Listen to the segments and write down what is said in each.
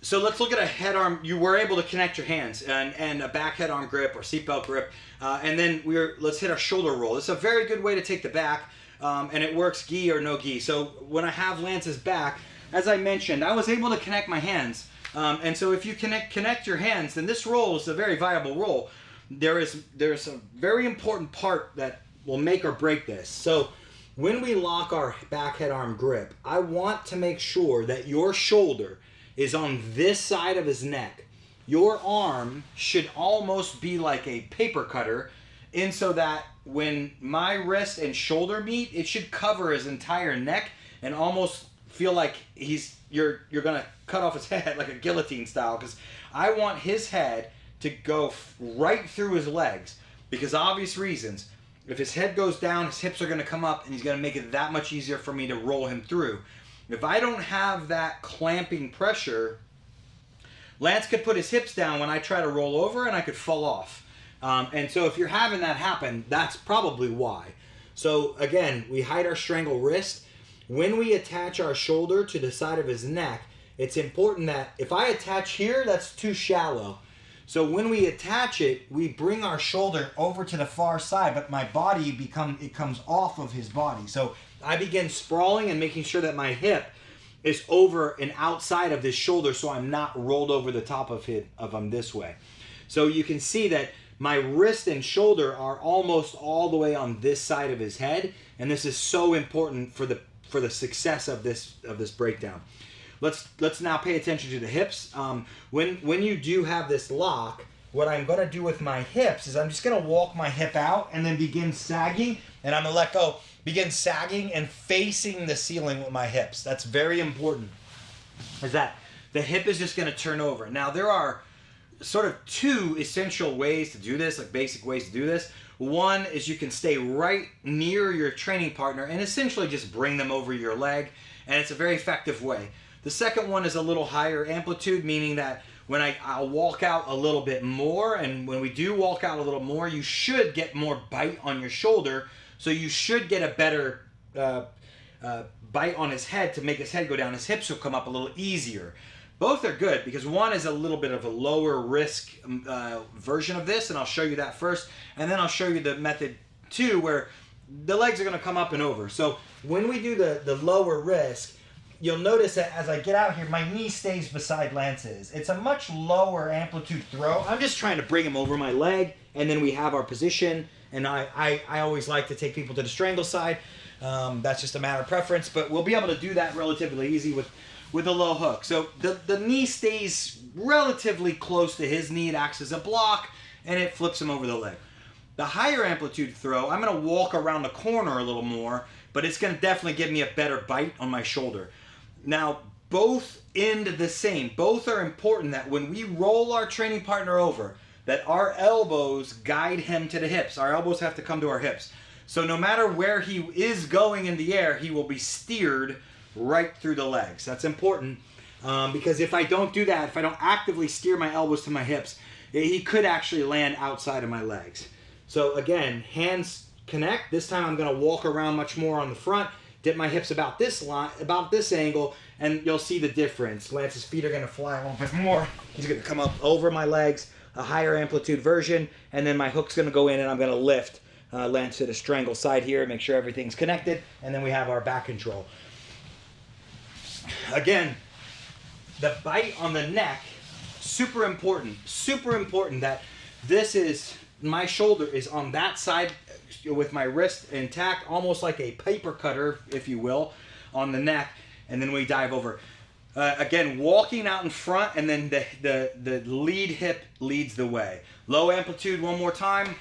So let's look at a head arm. You were able to connect your hands and a back head arm grip or seatbelt grip, and then let's hit our shoulder roll. It's a very good way to take the back, and it works gi or no gi. So when I have Lance's back, as I mentioned, I was able to connect my hands, and so if you connect your hands, then this roll is a very viable roll. There's a very important part that will make or break this. So when we lock our back head arm grip, I want to make sure that your shoulder is on this side of his neck. Your arm should almost be like a paper cutter, in so that when my wrist and shoulder meet, it should cover his entire neck and almost feel like you're gonna cut off his head like a guillotine style, because I want his head to go right through his legs, because obvious reasons. If his head goes down, his hips are gonna come up, and he's gonna make it that much easier for me to roll him through. If I don't have that clamping pressure, Lance could put his hips down when I try to roll over, and I could fall off. And so if you're having that happen, that's probably why. So again, we hide our strangle wrist. When we attach our shoulder to the side of his neck, it's important that if I attach here, that's too shallow. So when we attach it, we bring our shoulder over to the far side, but my body comes off of his body. So I begin sprawling and making sure that my hip is over and outside of this shoulder, so I'm not rolled over the top of him this way. So you can see that my wrist and shoulder are almost all the way on this side of his head, and this is so important for the success of this breakdown. Let's now pay attention to the hips. When you do have this lock, what I'm going to do with my hips is I'm just going to walk my hip out and then begin sagging, and I'm going to let go. Begin sagging and facing the ceiling with my hips. That's very important, is that the hip is just going to turn over. Now, there are sort of two essential ways to do this, like basic ways to do this. One is you can stay right near your training partner and essentially just bring them over your leg, and it's a very effective way. The second one is a little higher amplitude, meaning that when I'll walk out a little bit more, and when we do walk out a little more, you should get more bite on your shoulder, so you should get a better bite on his head to make his head go down. His hips will come up a little easier. Both are good because one is a little bit of a lower risk version of this, and I'll show you that first, and then I'll show you the method two where the legs are going to come up and over. So when we do the lower risk, you'll notice that as I get out here, my knee stays beside Lance's. It's a much lower amplitude throw. I'm just trying to bring him over my leg, and then we have our position. And I always like to take people to the strangle side. That's just a matter of preference, but we'll be able to do that relatively easy with a low hook. So the knee stays relatively close to his knee. It acts as a block, and it flips him over the leg. The higher amplitude throw, I'm going to walk around the corner a little more, but it's going to definitely give me a better bite on my shoulder. Now, both end the same. Both are important that when we roll our training partner over, that our elbows guide him to the hips. Our elbows have to come to our hips. So no matter where he is going in the air, he will be steered right through the legs. That's important because if I don't do that, if I don't actively steer my elbows to my hips, he could actually land outside of my legs. So again, hands connect. This time I'm going to walk around much more on the front, dip my hips about this line, about this angle, and you'll see the difference. Lance's feet are going to fly a little bit more. He's going to come up over my legs, a higher amplitude version, and then my hook's going to go in and I'm going to lift Lance to the strangle side here, make sure everything's connected, and then we have our back control. Again, the bite on the neck, super important that this is, my shoulder is on that side with my wrist intact, almost like a paper cutter, if you will, on the neck, and then we dive over. Again, walking out in front, and then the lead hip leads the way. Low amplitude one more time.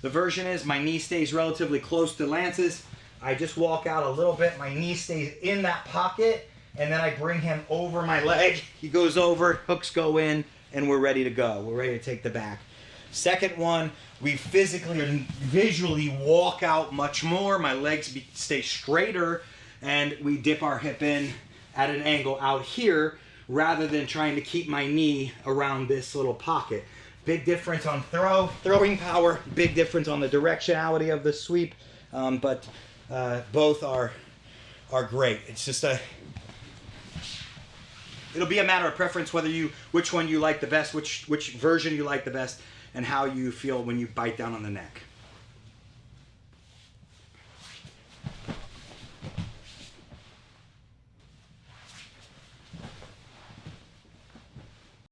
The version is my knee stays relatively close to Lance's. I just walk out a little bit. My knee stays in that pocket, and then I bring him over my leg. He goes over, hooks go in, and we're ready to go. We're ready to take the back. Second one, we physically or visually walk out much more. My legs stay straighter, and we dip our hip in at an angle out here rather than trying to keep my knee around this little pocket. Big difference on throwing power, big difference on the directionality of the sweep, but both are great. It's just it'll be a matter of preference which one you like the best, which version you like the best, and how you feel when you bite down on the neck.